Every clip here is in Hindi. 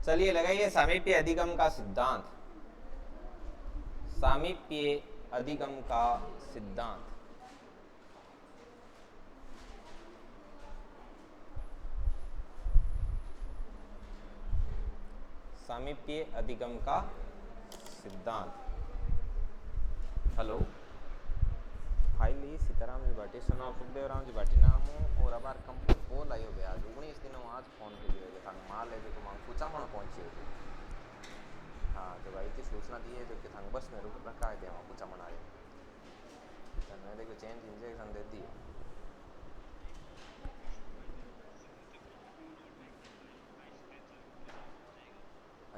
चलिए लगाइए सामीप्य अधिगम का सिद्धांत। सामीप्य अधिगम का सिद्धांत। सामीप्य अधिगम का सिद्धांत। हेलो फाइली सीताराम जी भाटी सुनो सुखदेव राम जी भाटी नाम और अबार कंप्लीट कॉल आयो बे आज 19 दिन आज फोन કર્યો કે તાંગ માલ લે તો માં પૂછામણ પહોંચ્યો हाँ तो भाई की सूचना दी है जो कि थांग बस में रुक रखा है वहाँ पूछामण आए तो मैं देखो चेंज इंजेक्शन दे दी।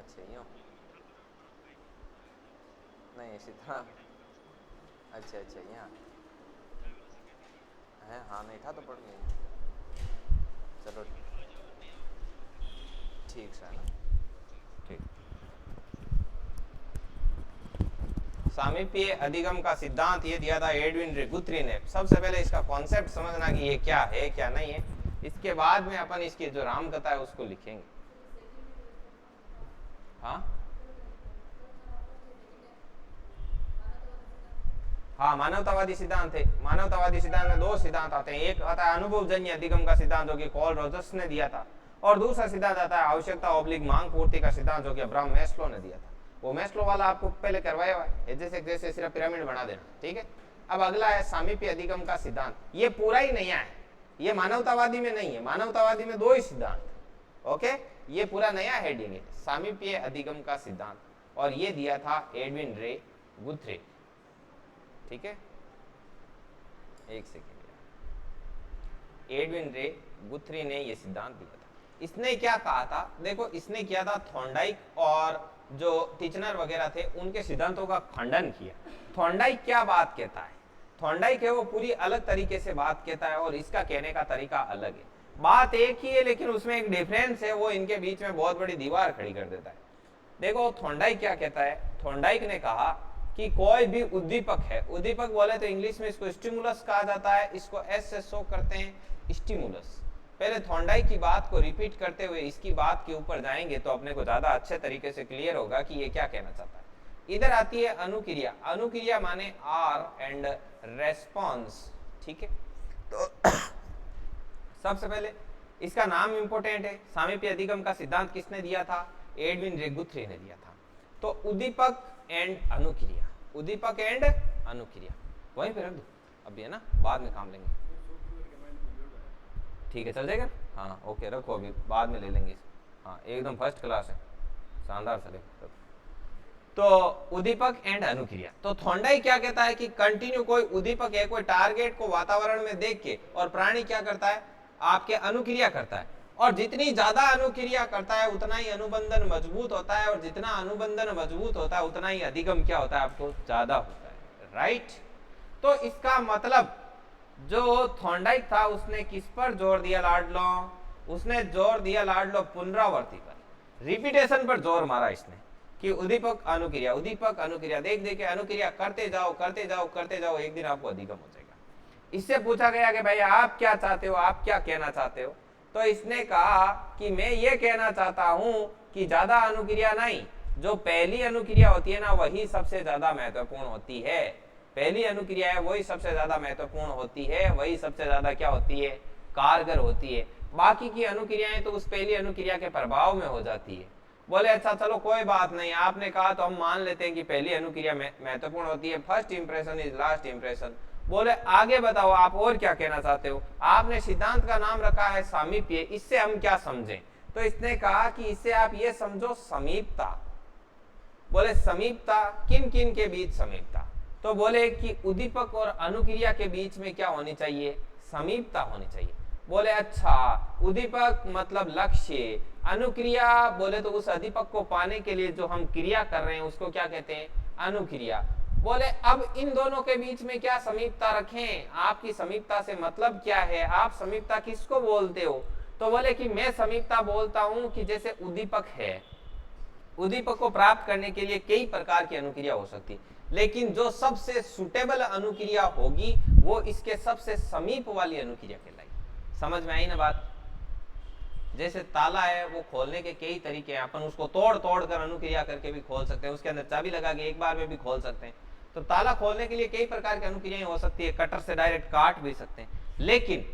अच्छा यूँ नहीं सीधा अच्छा अच्छा यहाँ है हाँ नहीं था तो पड़ गई चलो ठीक है ना ठीक। सामीप्य अधिगम का सिद्धांत ये दिया था एडविन गुथ्री ने। सबसे पहले इसका कॉन्सेप्ट समझना कि ये क्या है क्या नहीं है, इसके बाद में अपन इसकी जो रामकथा है उसको लिखेंगे। हाँ मानवतावादी सिद्धांत है। मानवतावादी सिद्धांत में दो सिद्धांत आते हैं, एक आता है अनुभवजन्य अधिगम का सिद्धांत जो कि कॉल रोजर्स ने दिया था, और दूसरा सिद्धांत आता है आवश्यकता ऑब्लिक मांग पूर्ति का सिद्धांत जो कि अब्राहम मैस्लो ने दिया था। वो मैस्लो वाला आपको पहले करवाया हुआ है, जैसे जैसे सिर्फ पिरामिड बना देना, ठीक है। अब अगला है सामीप्य अधिगम का सिद्धांत। ये पूरा ही नया है, ये मानवतावादी में नहीं है, मानवतावादी में दो ही सिद्धांत, ओके। ये पूरा नया हेडिंग है सामीप्य अधिगम का सिद्धांत, और ये दिया था एडविन रे गुथ्री, ठीक है। एक सेकेंड, एडविन रे गुथ्री ने ये सिद्धांत दिया था। इसने क्या कहा था, देखो इसने किया था थॉर्नडाइक और जो टीचनर वगैरह थे उनके सिद्धांतों का खंडन किया। थॉर्नडाइक क्या बात कहता है, थॉर्नडाइक है वो पूरी अलग तरीके से बात कहता है और इसका कहने का तरीका अलग है। बात एक ही है लेकिन उसमें एक डिफरेंस है, वो इनके बीच में बहुत बड़ी दीवार खड़ी कर देता है। देखो थॉर्नडाइक क्या कहता है, थॉर्नडाइक ने कहा कि कोई भी उद्दीपक है, उद्दीपक बोले तो इंग्लिश में इसको स्टिमुलस कहा जाता है, इसको एस से शो करते हैं स्टिमुलस। पहले थॉर्नडाइक की बात को रिपीट करते हुए इसकी बात के ऊपर जाएंगे तो अपने को ज्यादा अच्छे तरीके से क्लियर होगा कि ये क्या कहना चाहता है। इधर आती है अनुक्रिया। अनुक्रिया माने आर एंड रेस्पॉन्स, ठीक है। तो सबसे पहले इसका नाम इंपोर्टेंट है। सामीप्य अधिगम का सिद्धांत किसने दिया था, एडविन रे गुथ्री ने दिया था। तो उद्दीपक एंड अनुक्रिया, उद्दीपक एंड अनुक्रिया वहीं पे रख दो अभी, है ना, बाद में काम लेंगे, ठीक है, चल जाएगा। हाँ ओके रखो, अभी बाद में ले लेंगे। हाँ एकदम फर्स्ट क्लास है, शानदार चलेगा। तो उद्दीपक एंड अनुक्रिया। तो थॉर्नडाइक क्या कहता है कि कंटिन्यू कोई उद्दीपक है, कोई टारगेट को वातावरण में देख के, और प्राणी क्या करता है, आपके अनुक्रिया करता है, और जितनी ज्यादा अनुक्रिया करता है उतना ही अनुबंधन मजबूत होता है, और जितना अनुबंधन मजबूत होता है उतना ही अधिगम क्या होता है, आपको ज्यादा होता है, राइट। तो इसका मतलब जो थॉर्नडाइक था उसने किस पर जोर दिया लाडलो, उसने जोर दिया लाडलो पुनरावृत्ति पर, रिपीटेशन पर जोर मारा इसने कि उद्दीपक अनुक्रिया, उद्दीपक अनुक्रिया, देख देख के अनुक्रिया करते जाओ करते जाओ करते जाओ, एक दिन आपको अधिगम हो जाएगा। इससे पूछा गया कि भाई आप क्या चाहते हो, आप क्या कहना चाहते हो, तो इसने कहा कि मैं ये कहना चाहता हूं कि ज्यादा अनुक्रिया नहीं, जो पहली अनुक्रिया होती है ना वही सबसे ज्यादा महत्वपूर्ण होती है। पहली अनुक्रिया है वही सबसे ज्यादा महत्वपूर्ण होती है, वही सबसे ज्यादा क्या होती है, कारगर होती है। बाकी की अनुक्रियाएं तो उस पहली अनुक्रिया के प्रभाव में हो जाती है। बोले अच्छा चलो कोई बात नहीं, आपने कहा तो हम मान लेते हैं कि पहली अनुक्रिया महत्वपूर्ण होती है, first impression is last impression. बोले आगे बताओ आप और क्या कहना चाहते हो। आपने सिद्धांत का नाम रखा है सामीप्य, इससे हम क्या समझें, तो इसने कहा कि इससे आप ये समझो समीपता। बोले समीपता, किन किन के बीच समीपता, तो बोले कि उद्दीपक और अनुक्रिया के बीच में क्या होनी चाहिए, समीपता होनी चाहिए। बोले अच्छा उद्दीपक मतलब लक्ष्य, अनुक्रिया बोले तो उस उद्दीपक को पाने के लिए जो हम क्रिया कर रहे हैं उसको क्या कहते हैं, अनुक्रिया। बोले अब इन दोनों के बीच में क्या समीपता रखें, आपकी समीपता से मतलब क्या है, आप समीपता किसको बोलते हो, तो बोले कि मैं समीपता बोलता हूं कि जैसे उद्दीपक है, उद्दीपक को प्राप्त करने के लिए कई प्रकार की अनुक्रिया हो सकती, लेकिन जो सबसे सुटेबल अनुक्रिया होगी वो इसके सबसे समीप वाली अनुक्रिया कहलाएगी। समझ में आई ना बात, जैसे ताला है वो खोलने के कई तरीके हैं, अपन उसको तोड़ तोड़ कर अनुक्रिया करके भी खोल सकते हैं, उसके अंदर चाबी लगा के एक बार में भी खोल सकते हैं। तो ताला खोलने के लिए कई प्रकार की अनुक्रियाएं हो सकती है, कटर से डायरेक्ट काट भी सकते हैं, लेकिन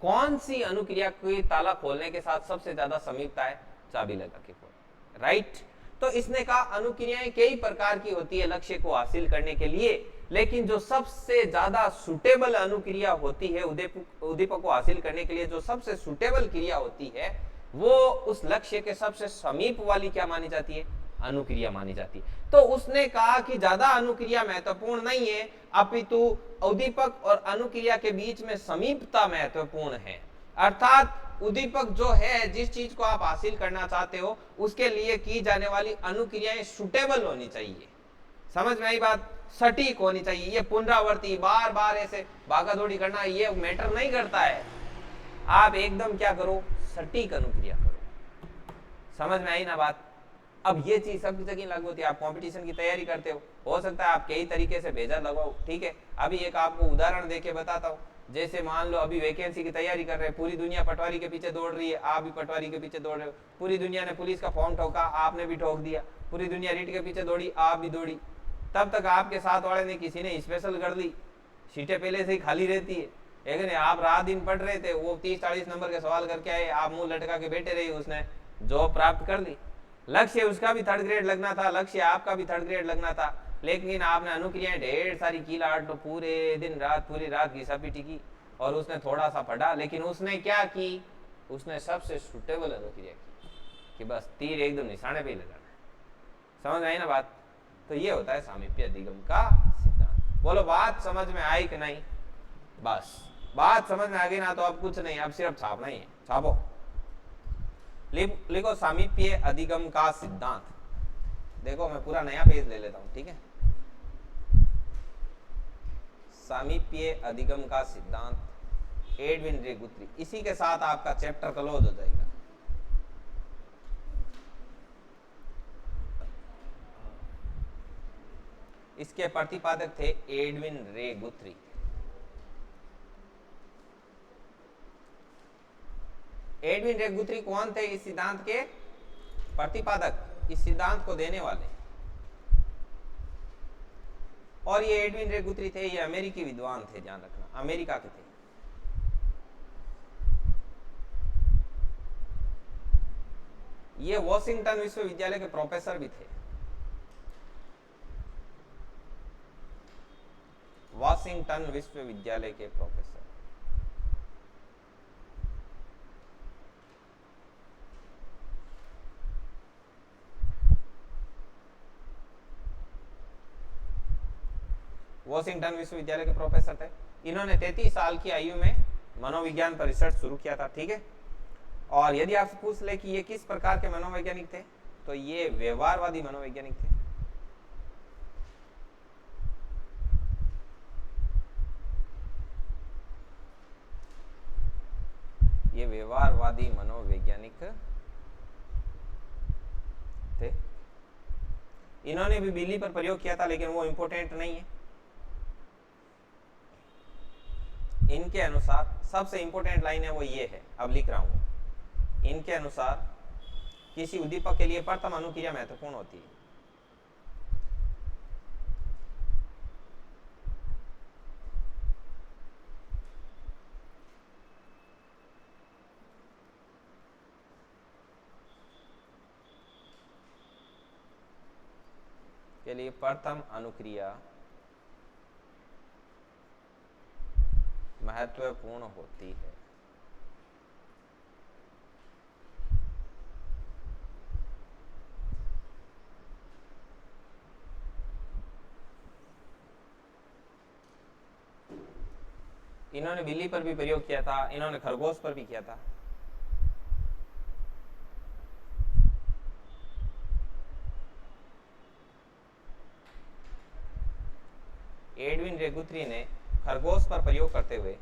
कौन सी अनुक्रिया की ताला खोलने के साथ सबसे ज्यादा समीपता है? चाबी लगा के खोल, राइट। तो इसने कहा अनुक्रियाएं कई प्रकार की होती है लक्ष्य को हासिल करने के लिए, लेकिन जो सबसे ज्यादा सुटेबल अनुक्रिया होती है उद्दीपक को हासिल करने के लिए, जो सबसे सुटेबल क्रिया होती है, वो उस लक्ष्य के सबसे समीप वाली क्या मानी जाती है? अनुक्रिया मानी जाती है। तो उसने कहा कि ज्यादा अनुक्रिया महत्वपूर्ण नहीं है, अपितु उद्दीपक और अनुक्रिया के बीच में समीपता महत्वपूर्ण है। अर्थात उद्दीपक जो है, जिस चीज को आप हासिल करना चाहते हो, उसके लिए की जाने वाली अनुक्रियाएं सुटेबल होनी चाहिए। समझ में आई बात? सटीक होनी चाहिए। ये पुनरावृत्ति बार बार ऐसे भागा दौड़ी करना ये मैटर नहीं करता है। आप एकदम क्या करो? सटीक अनुक्रिया करो। समझ में आई ना बात? अब ये चीज सबकी जगह लागू होती है। आप कंपटीशन की तैयारी करते हो सकता है आप कई तरीके से भेजा लगाओ, ठीक है। अभी एक आपको उदाहरण देके बताता हूँ। जैसे मान लो अभी वैकेंसी की तैयारी कर रहे हैं, पूरी दुनिया पटवारी के पीछे दौड़ रही है, आप भी पटवारी के पीछे दौड़ रहे हो। पूरी दुनिया ने पुलिस का फॉर्म ठोका, आपने भी ठोक दिया। पूरी दुनिया रीट के पीछे दौड़ी, आप भी दौड़ी। तब तक आपके साथ वाले ने किसी ने स्पेशल कर ली, सीटें पहले से ही खाली रहती है, लेकिन आप रात दिन पढ़ रहे थे, वो 30-40 नंबर के सवाल करके आए, आप मुंह लटका के बैठे रहे, उसने जॉब प्राप्त कर ली। लक्ष्य उसका भी 3rd ग्रेड लगना था, लक्ष्य आपका भी 3rd ग्रेड लगना था, लेकिन आपने अनुक्रियाएं ढेर सारी की लाट, तो पूरे दिन रात पूरी रात घिसा पीटी की, और उसने थोड़ा सा पढ़ा, लेकिन उसने क्या की? उसने सबसे सुटेबल अनुक्रिया की कि बस तीर एकदम निशाने पे ही लगाना है। समझ आई ना बात? तो ये होता है सामीप्य अधिगम का सिद्धांत। बोलो बात समझ में आई कि नहीं? बस बात समझ में आ गई ना, तो अब कुछ नहीं, अब सिर्फ छापना ही है। छापो, लिखो सामीप्य अधिगम का सिद्धांत। देखो मैं पूरा नया पेज ले लेता हूं, ठीक है। सामीप्य अधिगम का सिद्धांत, एडविन रे गुथरी। इसी के साथ आपका चैप्टर क्लोज हो जाएगा। इसके प्रतिपादक थे एडविन रे गुथरी। एडविन रे गुथरी कौन थे? इस सिद्धांत के प्रतिपादक, इस सिद्धांत को देने वाले। और ये एडविन रे गुथरी थे, ये अमेरिकी विद्वान थे, ध्यान रखना, अमेरिका के थे। ये वॉशिंगटन विश्वविद्यालय के प्रोफेसर भी थे। वॉशिंगटन विश्वविद्यालय के प्रोफेसर। वॉशिंगटन विश्वविद्यालय के प्रोफेसर थे। इन्होंने 33 साल की आयु में मनोविज्ञान पर रिसर्च शुरू किया था, ठीक है। और यदि आपसे पूछ ले कि ये किस प्रकार के मनोवैज्ञानिक थे, तो ये व्यवहारवादी मनोवैज्ञानिक थे। ये व्यवहारवादी मनोवैज्ञानिक थे। इन्होंने भी बिल्ली पर प्रयोग किया था, लेकिन वो इंपॉर्टेंट नहीं है। इनके अनुसार सबसे इंपॉर्टेंट लाइन है वो ये है, अब लिख रहा हूं। इनके अनुसार किसी उद्दीपक के लिए प्रथम अनुक्रिया महत्वपूर्ण होती है। के लिए प्रथम अनुक्रिया महत्वपूर्ण होती है। इन्होंने बिल्ली पर भी प्रयोग किया था, इन्होंने खरगोश पर भी किया था। एडविन रे गुथरी ने खरगोश पर प्रयोग करते हुए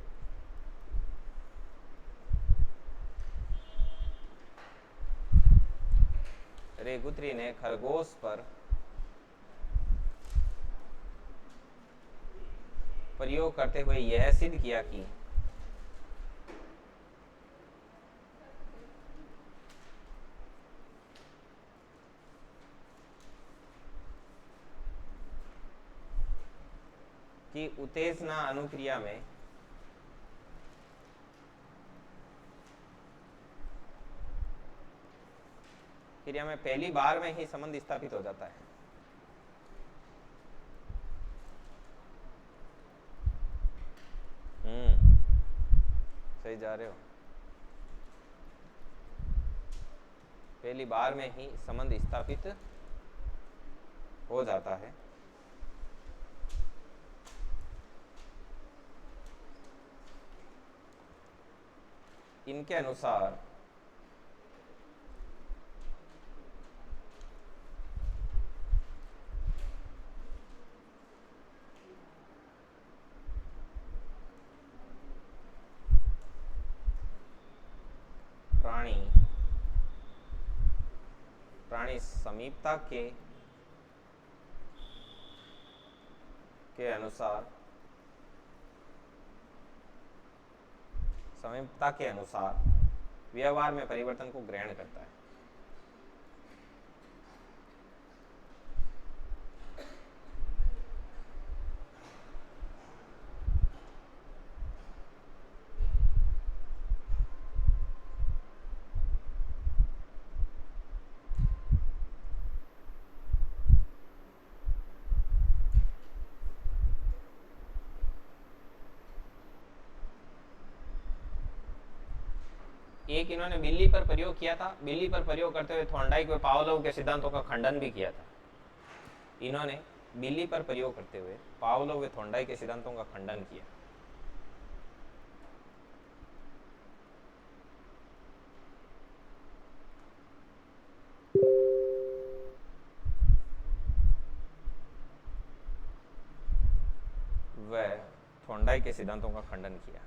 रे गुथरी ने खरगोश पर प्रयोग करते हुए यह सिद्ध किया कि कि उत्तेजना अनुक्रिया में क्रिया में पहली बार में ही संबंध स्थापित हो जाता है। सही जा रहे हो। पहली बार में ही संबंध स्थापित हो जाता है। इनके अनुसार प्राणी समीपता के अनुसार समीपता के अनुसार व्यवहार में परिवर्तन को ग्रहण करता है। एक इन्होंने बिल्ली पर प्रयोग किया था। बिल्ली पर प्रयोग करते हुए थॉर्नडाइक व पावलोव के सिद्धांतों का खंडन भी किया था। इन्होंने बिल्ली पर प्रयोग करते हुए पावलोव व थॉर्नडाइक के सिद्धांतों का खंडन किया। वह थॉर्नडाइक के सिद्धांतों का खंडन किया।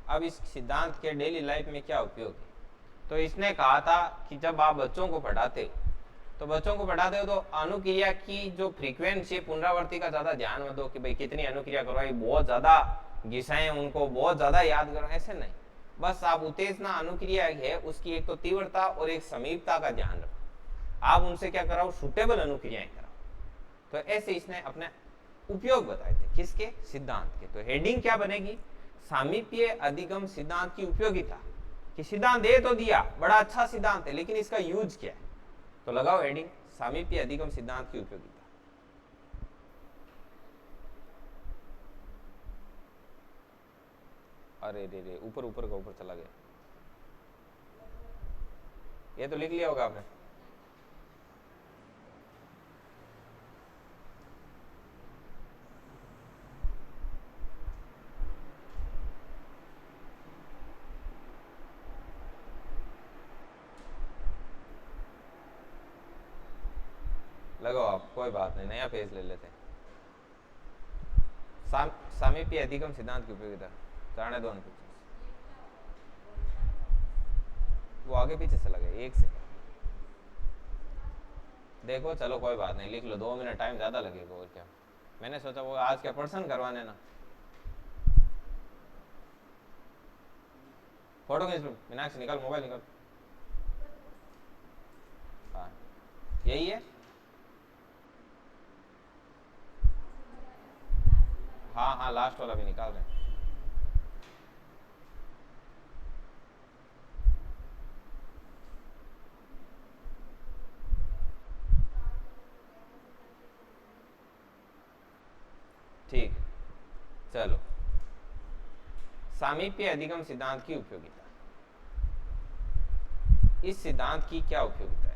अब इस सिद्धांत के डेली लाइफ में क्या उपयोग है? तो इसने कहा था कि जब आप बच्चों को पढ़ाते हो तो अनुक्रिया की जो फ्रीक्वेंसी पुनरावृत्ति का ज्यादा ध्यान मत दो कि भाई कितनी अनुक्रिया करवाई, बहुत ज्यादा घिसाएं उनको, बहुत ज्यादा याद करो, ऐसे नहीं। बस आप उत्तेजना अनुक्रिया है उसकी एक तो तीव्रता और एक समीपता का ध्यान रखो। आप उनसे क्या कराओ, सुटेबल अनुक्रियाएं कराओ। तो ऐसे इसने अपने उपयोग बताए थे। किसके? सिद्धांत के। तो हेडिंग क्या बनेगी? सामीप्य अधिगम सिद्धांत की उपयोगिता। कि सिद्धांत दे तो दिया, बड़ा अच्छा सिद्धांत है, लेकिन इसका यूज क्या है? तो लगाओ हेडिंग सामीप्य अधिगम सिद्धांत की उपयोगिता। अरे रे रे, ऊपर ऊपर का ऊपर चला गया। ये तो लिख लिया होगा आपने। लगाओ आप, कोई बात नहीं, नया पेज ले लेते हैं। सामीप्य अधिगम सिद्धांत की उपयोगिता जाने दो। वो आगे पीछे चला गया, एक से देखो। चलो कोई बात नहीं, लिख लो। 2 मिनट टाइम ज्यादा लगेगा और क्या। मैंने सोचा वो आज क्या पर्सन करवाने ना। फोटो खींच लो मीनाक्षी, निकाल मोबाइल निकाल। हाँ यही है। हाँ हाँ लास्ट वाला भी निकाल रहे हैं। ठीक है चलो। सामीप्य अधिगम सिद्धांत की उपयोगिता। इस सिद्धांत की क्या उपयोगिता है?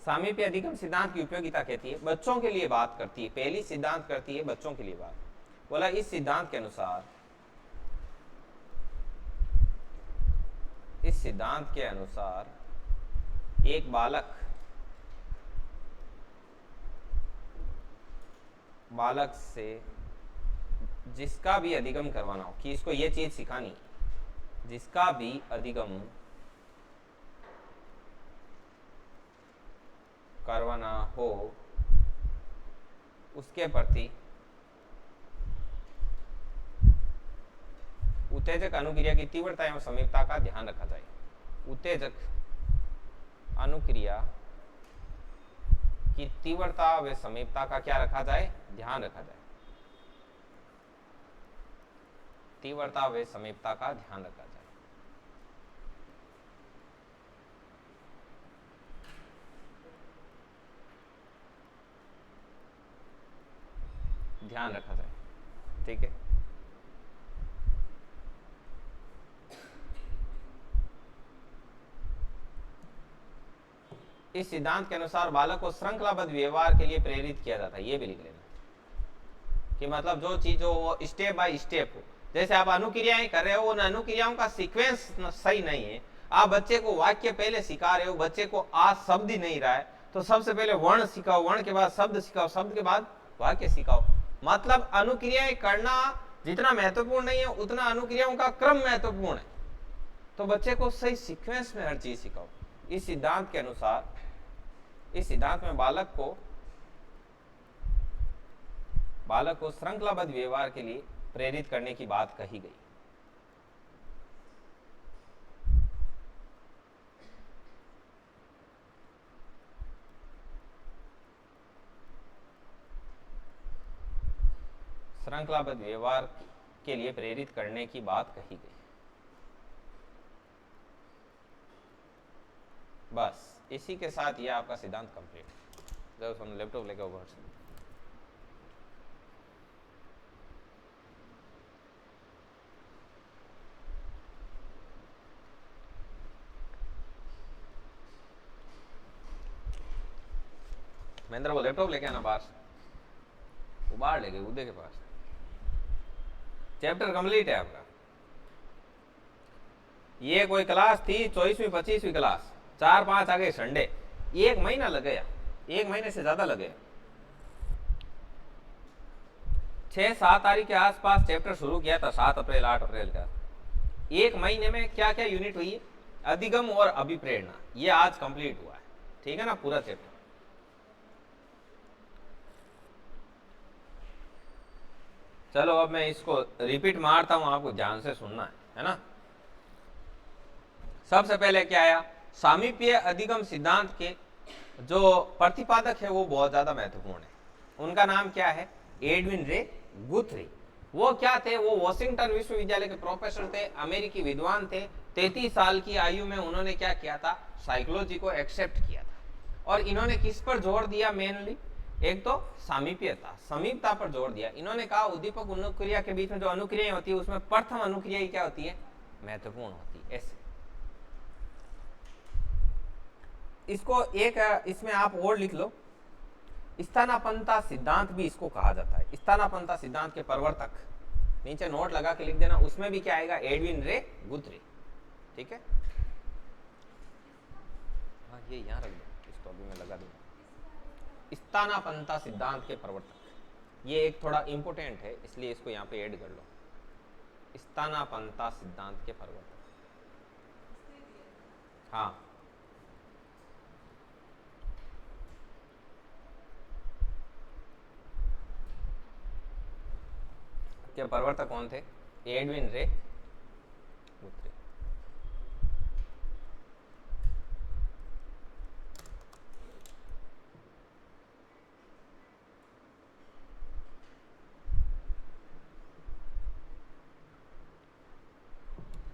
सामीप्य अधिगम सिद्धांत की उपयोगिता कहती है, बच्चों के लिए बात करती है। पहली सिद्धांत करती है बच्चों के लिए बात। बोला इस सिद्धांत के अनुसार इस सिद्धांत के अनुसार एक बालक से जिसका भी अधिगम करवाना हो, कि इसको ये चीज सिखानी, जिसका भी अधिगम करवाना हो उसके प्रति उत्तेजक अनुक्रिया की तीव्रता एवं समीपता का ध्यान रखा जाए। उत्तेजक अनुक्रिया की तीव्रता व समीपता का क्या रखा जाए? ध्यान रखा जाए। तीव्रता व समीपता का ध्यान रखा जाए। ध्यान रखा जाए, ठीक है। इस सिद्धांत के अनुसार बालक को श्रृंखलाबद्ध व्यवहार के लिए प्रेरित किया जाता है। ये भी लिख लेना कि मतलब जो चीज हो वो स्टेप बाय स्टेप हो। जैसे आप अनुक्रियाएं कर रहे हो, उन अनुक्रियाओं का सीक्वेंस सही नहीं है। आप बच्चे को वाक्य पहले सिखा रहे हो, बच्चे को आज शब्द ही नहीं रहा है, तो सबसे पहले वर्ण सिखाओ, वर्ण के बाद शब्द सिखाओ, शब्द के बाद वाक्य सिखाओ। मतलब अनुक्रियाएं करना जितना महत्वपूर्ण नहीं है उतना अनुक्रियाओं का क्रम महत्वपूर्ण है। तो बच्चे को सही सीक्वेंस में हर चीज सिखाओ। इस सिद्धांत के अनुसार, इस सिद्धांत में बालक को श्रृंखलाबद्ध व्यवहार के लिए प्रेरित करने की बात कही गई। श्रृंखलाबद्ध व्यवहार के लिए प्रेरित करने की बात कही गई। बस इसी के साथ ये आपका सिद्धांत कंप्लीट। जब हम लैपटॉप लेकर ऊपर से महेंद्र वो लैपटॉप लेके आना बाहर से, वो बाहर ले गए उदय के पास। चैप्टर कंप्लीट है आपका। ये कोई क्लास थी 24वीं 25वीं क्लास, 4-5 आ गए संडे, 1 महीना लग गया, 1 महीने से ज्यादा लग गया। 6-7 तारीख के आसपास चैप्टर शुरू किया था, 7 अप्रैल 8 अप्रैल का। 1 महीने में क्या क्या यूनिट हुई है? अधिगम और अभिप्रेरणा, ये आज कंप्लीट हुआ है, ठीक है ना, पूरा चैप्टर। चलो अब मैं इसको रिपीट मारता हूं, आपको ध्यान से सुनना है ना। सबसे पहले क्या आया? सामीप्य अधिगम सिद्धांत के जो प्रतिपादक है वो बहुत ज्यादा महत्वपूर्ण है। उनका नाम क्या है? एडविन रे गुथरी। वो क्या थे? वो वॉशिंगटन विश्वविद्यालय के प्रोफेसर थे, अमेरिकी विद्वान थे। 33 साल की आयु में उन्होंने क्या किया था? साइकोलॉजी को एक्सेप्ट किया था। और इन्होंने किस पर जोर दिया? मेनली एक तो सामीप्यता, समीपता पर जोर दिया। इन्होंने कहा उद्दीपक अनुक्रिया के बीच में जो अनुक्रियाएं होती है उसमें प्रथम अनुक्रिया क्या होती है? महत्वपूर्ण होती है। ऐसे इसको एक इसमें आप और लिख लो, स्थानापन्नता सिद्धांत भी इसको कहा जाता है। स्थानापन्नता सिद्धांत के प्रवर्तक, नीचे नोट लगा के लिख देना, उसमें भी क्या आएगा? एडविन रे गुथरी, ठीक है। हाँ ये यहां रख दो, इसको अभी मैं लगा दूंगा। स्थानापन्नता सिद्धांत के प्रवर्तक, ये एक थोड़ा इंपोर्टेंट है इसलिए इसको यहां पे ऐड कर लो। स्थानापन्नता सिद्धांत के प्रवर्तक, हाँ के प्रवर्तक कौन थे? एडविन रे गुथरी।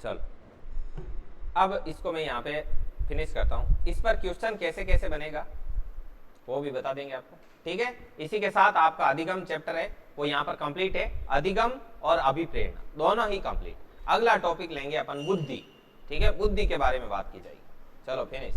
चलो अब इसको मैं यहाँ पे फिनिश करता हूँ। इस पर क्वेश्चन कैसे कैसे बनेगा वो भी बता देंगे आपको, ठीक है। इसी के साथ आपका अधिगम चैप्टर है वो यहाँ पर कंप्लीट है। अधिगम और अभिप्रेरणा दोनों ही कंप्लीट। अगला टॉपिक लेंगे अपन बुद्धि, ठीक है। बुद्धि के बारे में बात की जाएगी। चलो फिनिश।